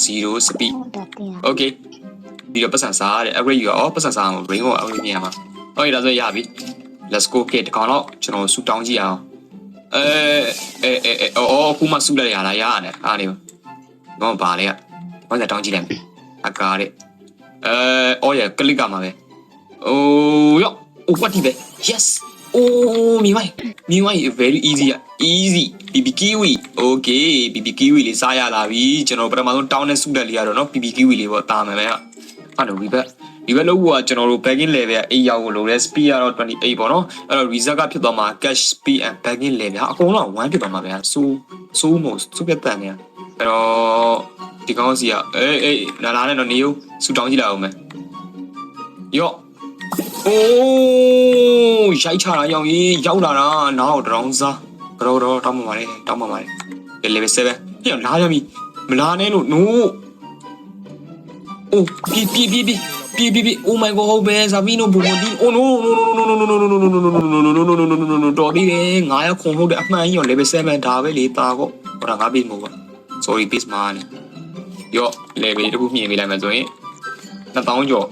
0 speed okay ပြီးတော့ပတ်စံစားတဲ့ upgrade ယူရောပတ်စံစားအောင် brain ကို upgrade မြင်ရမှာ okay ဒါဆိုရပြီ let's go kit ဒီကောင်တော့ကျွန်တော်ဆူတောင်းကြည့်အောင်ခုမှဆူလိုက်ရလားရရတယ်အားနေတော့ဘာလဲဘာသာတောင်းကြည့်လိုက်အကားတဲ့အော်ရကလစ်ကမှာပဲယောwhat ဒီပဲ yesမိမိုင်း very easy BB kiwi okay BB kiwi လေးစားရလာပြီကျွန်တော်ပထမဆုံးတောင်းတဲ့ဆူတက်လေးရတော့နော် BB kiwi လေးပေါ့တာမယ်ပဲအဲ့တော့ဒီဘက်လို့ကကျွန်တော်တို့ bagging level 8ရောက်လို့လဲ speed ကတော့28ပေါ့နော်အဲ့တော့ result ကဖြစ်သွားမှာ cash speed and bagging level အကုန်လုံး1ဖြစ်သွားမှာဗျာဆိုးမို့စုပြတ်တန်နေအဲ့တော့ဒီကောင်းစီကလာနဲ့တော့နေဦးဆူတောင်းကြည့်လိုက်အောင်မယ်ယောရိုက်ချတာရောက်ရင်ရောက်လာတာနောက်တောင်းစားကတော့တောင်းမှပါတယ်level 7ဟဲ့လာရပြီမလာနဲ့လို့ noပြီ oh my god ဟုတ်ပဲဇာဗီနိုဘူမဒီ oh no တော်သေးတယ်9ရောက်ခုံဟုတ်တယ်အမှန်ကြီးရော level 7ဒါပဲလေတာကောဟိုဒါ9 piece မဟုတ်ပါ sorry piece မှာနေရော level တခုမြင်ပေးလိုက်မယ်ဆိုရင်2000ကျော်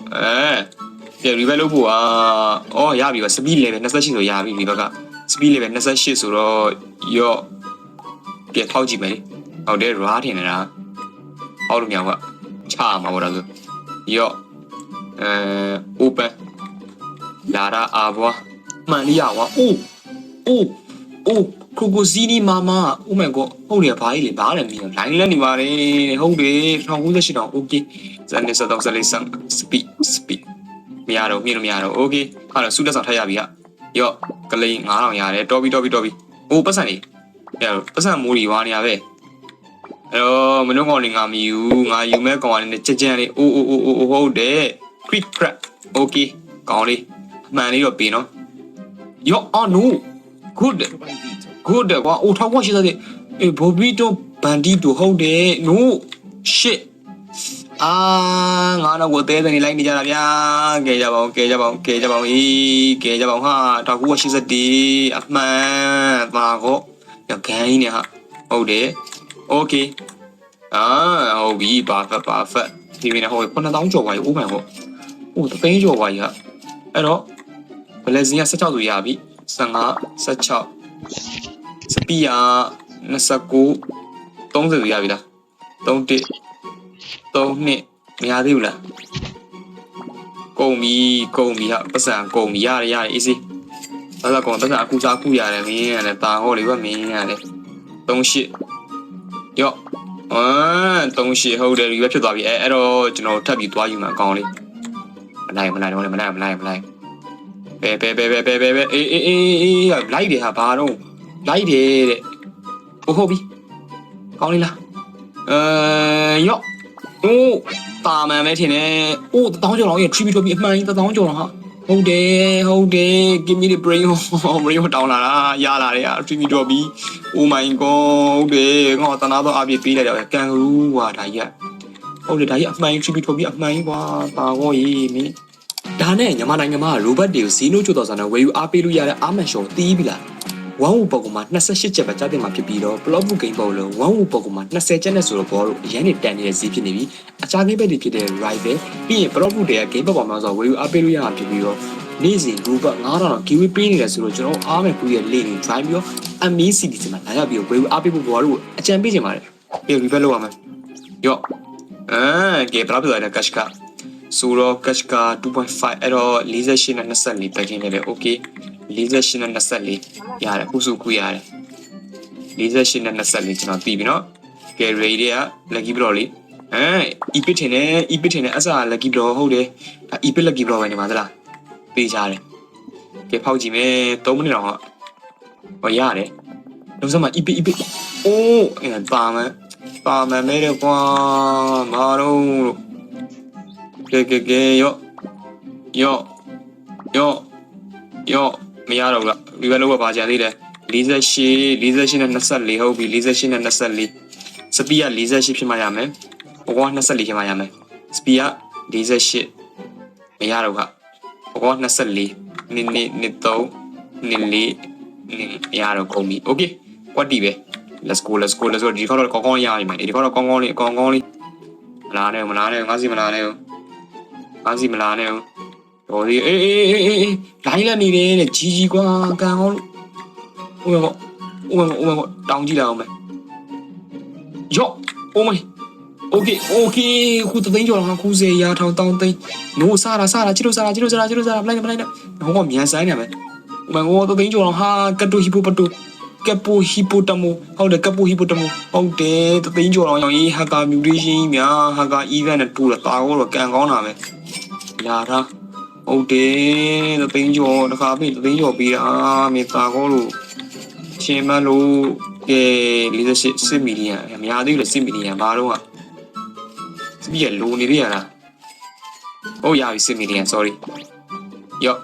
ပြ revive လုပ်ဖို့ရပြီပါ speed level 28ဆိုရပြီဒီဘက်က speed level 28ဆိုတော့ရောပြထောက်ကြည့်မယ်ဟုတ်တယ် raw ထင်နေတာဟောလို့မရဘူးချမှာပေါ့ဒါဆိုရောopen လာတာအာဘွားမှန်လေးရဝါCrocozini mama oh my god ဟုတ်တယ်ဘာကြီးလဲဘာလဲမြင် line လက်နေပါတယ်ဟုတ်တယ်1998တောင် okay ဇန်နေစတော့ဇလေးဆန် speed မရတော့မြင်လို့မရတော့ okay အဲ့တော့စူတက်ဆောင်ထပ်ရပြီရော့ကလိန်9000ရတယ်တော်ပြီပတ်စံနေပတ်စံမိုးရီဝါနေရပဲအဲ့တော့မနှုတ်ကောင်လေးငါမယူမဲ့ကောင်လေးနဲ့ကြက်လေးဟုတ်တယ် quick crack okay ကောင်လေးအမှန်လေးတော့ပေးနော်ရော့no good ကွာထောက်ကွာရှိသေးတယ်ဘော်ဘီတိုဘန်ဒီတိုဟုတ်တယ် no shit ငါတော့ကိုသေးတယ်နေလိုက်နေကြတာဗျာကဲကြပါဦးဟာထောက်ကွာရှိသေးတယ်အမှန်ပါကောရဂိုင်းနေဟာဟုတ်တယ် okay ဟုတ်ပြီပါဖက်ဒီမင်းဟို9000ကျော်ပါရေ oh my god တသိန်းကျော်ပါရေအဲ့တော့ဘလက်စင်က16ဆိုရပြီ15 16စပီယာ29 30ဆိုရပြီလား31 မရသေးဘူးလားကုန်ပြီဟာပတ်စံကုန်ပြီရတယ် easy အဲ့ဒါကောင်ပတ်စံအခုစားခုရတယ်မင်းရတယ်တာဟောလေကွမင်းရတယ်38ရော့38ဟုတ်တယ်ဒီပဲဖြစ်သွားပြီအဲ့တော့ကျွန်တော်ထပ်ပြီးသွားယူမှာအကောင်လေးမလိုက်ပဲပဲလိုက်တယ်ဟာဘာတော့လိုက်တယ်တဲ့ဟုတ်ပြီကောင်းလေးလားရော့တာမန်ပဲထင်တယ်1000ကျော်လောက်ရဲ့ tribute ပြီးအမှန်ကြီး1000ကျော်လောက်ဟာဟုတ်တယ် give me the brain တောင်းလာတာရလာတယ် tribute ပြီး oh my god ဟုတ်တယ်ငါတနာတော့အပြည့်ပေးလိုက်တယ်ကန်ဂရူးကွာဒါကြီးဟုတ်တယ်ဒါကြီးအမှန်ကြီး tribute ပြီးအမှန်ကြီးကွာပါကောကြီးမင်းဒါနဲ့ညီမနိုင်ငံမှာ robot တွေကိုဇီနိုချိုတော်ဆောင်နဲ့ဝယ်ယူအားပေးလို့ရတဲ့အာမန်ရှော်တီးပြီလားဝမ်ဝူပေါကမှာ28ချက်ပဲကြားတင်မှာဖြစ်ပြီးတော့ plot book game ပေါ့လို့ဝမ်ဝူပေါကမှာ20ချက်နဲ့ဆိုတော့ဘောလို့အရင်နေတန်နေတဲ့ဈေးဖြစ်နေပြီအခြား game တွေဖြစ်တဲ့ rival ပြီးရင် plot book တွေက game ပေါ်မှာဆိုဝယ်ယူအားပေးလို့ရမှာဖြစ်ပြီးတော့နေ့စဉ် robot 9000တော့ giveaway ပေးနေတယ်ဆိုတော့ကျွန်တော်အားမယ်ကူရဲ့ link ကို join ပြီးတော့ amazing ဒီမှာလာရပြီးတော့ဝယ်ယူအားပေးဖို့ဘောလို့အကြံပေးချင်ပါတယ်ပြီး reverse လုပ်ရမယ်ရော့ကဲဘယ်လောက်ပြသွားလဲ cash ကဆိုတော့ cash က 2.5 အဲ့တော့48နဲ့24 packing နဲ့ပဲ okay 48နဲ့24ရတယ်ခုစုခုရတယ်48နဲ့24ကျွန်တော်ပြီးပြီနော်ကဲ ready တွေက lucky block လေးepic ထင်တယ်အစား lucky block ဟုတ်တယ်ဒါ epic lucky block ပဲနေမှာသလားပေးကြတယ်ကဲဖောက်ကြည့်မယ်3မိနစ်တော့ဟောရတယ်လုံးစမ်းမှာ epic ပါမယ်မဲတော့ကွာမာတော့ကဲရော့မရတော့ဘူးလားဒီဘက်လောက်ပါကြသေးတယ်48နဲ့24ဟုတ်ပြီ48နဲ့24စပီက48ဖြစ်မှရမယ်ဘကွာ24ဖြစ်မှရမယ်စပီက48မရတော့ဘကွာ24နစ်3နစ်4မရတော့ကုန်ပြီ okay ကွက်တီပဲ let's go ဒီခေါက်တော့ကောင်းကောင်းရပြီမယ်ဒီခေါက်တော့ကောင်းကောင်းလေး မလာနဲ့ငါစီမလာနဲ့တော်ဒီအေးလိုင်းလက်နေတယ်တဲ့ကြီးကွာကန်အောင်လို့ဥမတောင်းကြည့်လိုက်အောင်မယ်ယော့အိုးမေโอเคခုတသိန်းကျော်လောက်ခုစေရာထောင်တောင်းသိန်းနိုးစားတာချစ်လို့စားပလိုက်နဲ့ဟောကမြန်ဆိုင်နေမယ်ဥမငေါတသိန်းကျော်လောက်ဟာကပ်တိုဟီပိုတမိုဟုတ်တယ်ကပ်ပိုဟီပိုတမိုဟုတ်တယ်တသိန်းကျော်လောက်ရောင်ရေးဟာကာမြူတေးရှင်းများဟာကာ event နဲ့တူတာတာတော့ကန်ကောင်းတာပဲလာတာဟုတ်တယ်တသိန်းကျော်တခါပြီတသိန်းကျော်ပေးတာမြေတာကောလို့ရှင်မလို့ကဲ48မီလီယံအများသေးလို့6မီလီယံဘာတော့စပီးရလိုနေရလားဟုတ်ရပြီ6မီလီယံ sorry ယော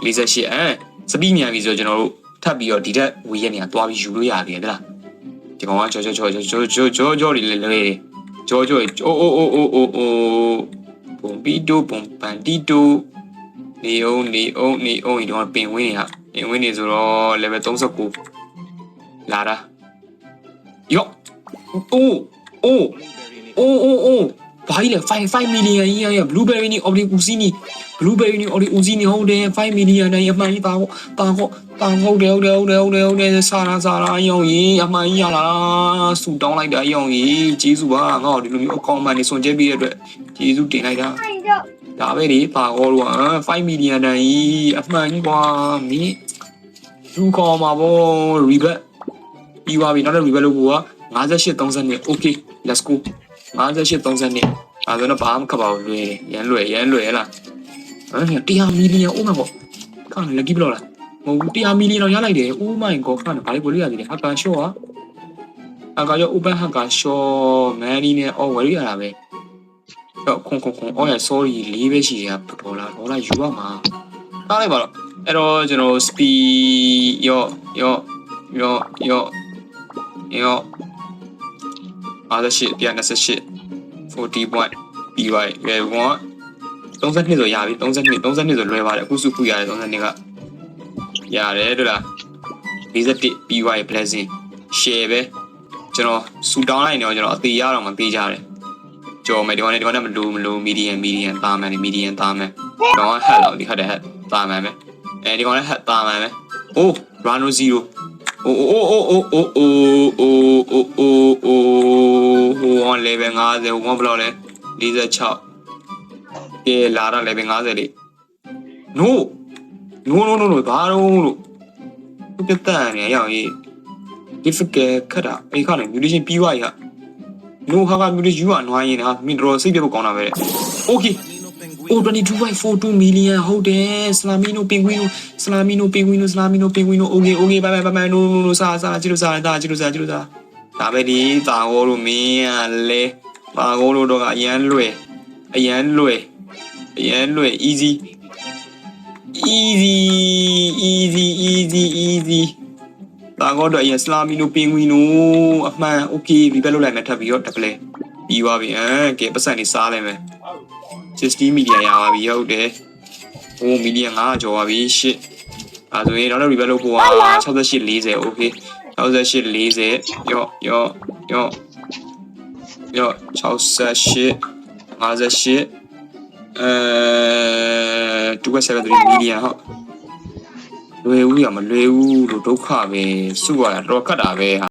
48စပီးမြန်ပြီဆိုကျွန်တော်တို့ထပ်ပြီးတော့ဒီတက်ဝေးရနေသွားပြီးယူလို့ရပြီလားဒီကောင်ကကြောတွေလဲကြောပုံပီတိုပုံပန်တီတိုနေအောင်ဒီတော့ပင်ဝင်းနေဆိုတော့ level 39လာတာယောအိုးဘာကြီးလဲ5 million ကြီးရ blueberry နီ ordi uzini ဟုတ်တယ်5 million နဲ့အမှန်ကြီးတာဟုတ်တယ်စားလာရောင်ကြီးအမှန်ကြီးရလာဆူတောင်းလိုက်တာရောင်ကြီးကျေးဇူးပါငါ့ဒီလိုမျိုးအကောင့်မှန်နေစွန်ကျဲပြီးတဲ့အတွက်ကျေးဇူးတင်လိုက်တာဒါပဲလေပါကောလို့5 million တန်ကြီးအမှန်ကြီးကွာမင်းလူကောင်းမှာဗော rebet ပြီးပါပြီနောက်တော့ rebet လုပ်ဖို့က5832 okay let's go 5832အဲ့ဒါတော့ဘာမှခက်ပါဘူးလွယ်ရမ်းလွယ်ဟဲ့လား100 million oh my god ခါလက်ကြီးဘလို့လားမဟုတ်ဘူး100 million တော့ရလိုက်တယ် oh my god ခါဘာလေးပေါ်လို့ရသေးတယ်ဟာကာရှော့ဟာကာရော open ဟာကာရှော့ money နဲ့ all ဝယ်ရတာပဲတော့ခွန်oh yeah sorry 4ပဲရှိရဒေါ်လာယူရမှာအားလိုက်ပါတော့အဲ့တော့ကျွန်တော် speed ယော28 40 point ပြီးပါပြီ one 32ဆိုရပြီ32ဆိုလွယ်ပါတယ်အခုစုခုရတယ်32ကရတယ်တို့လား41ပြီးပါပြီ blessing share ပဲကျွန်တော်စူတောင်းလိုက်နေတော့ကျွန်တော်အသေးရတော့မသေးကြတယ်ကြော်မယ်ဒီကောင်နဲ့မလို medium သားမယ် medium သားမယ်ဒီကောင်က hat လောက်ဒီ hat သားမယ်ပဲအဲဒီကောင်လည်း hat သားမယ်ပဲ oh rano 0โอ้ဟို level 50ဟိုဘယ်လောက်လဲ46ကဲလာတော့ level 50လေ no ဘာလို့ပြတ်တန်နေရအောင်ရေး difficult ခက်တာအဲ့ခါနဲ့ mutation ပြီးသွားပြီဟာ no ဟာက mutation ယူရနွားရင်ဟာမင်းတော်စိတ်ပြဖို့ကောင်းတာပဲတဲ့ okay oh 22.42 million ဟုတ်တယ် Slamino Pinguino okay bye no စားကြည့်လို့စားဒါပဲဒီတာဟောလို့မင်းကလဲပါဟောလို့တော့ကအရန်လွယ် easy တာဟောတော့အရင် Slamino Pinguino အမှန် okay ဒီဘက်လောက်လိုက်မယ်ထပ်ပြီးတော့ double ပြီးသွားပြီကဲပတ်စံနေစားလိုက်မယ်60 million ရပါပြီဟုတ်တယ်ဟို million 5ကျော်ပါပြီ shit အဲ့ဆိုရင်တော့ rebel လုပ်ဖို့က6840 okay 6840ယော68 58 273 million ဟုတ်လွယ်ဦးရမလွယ်ဦးလို့ဒုက္ခပဲစုရတာတော့ခတ်တာပဲဟာ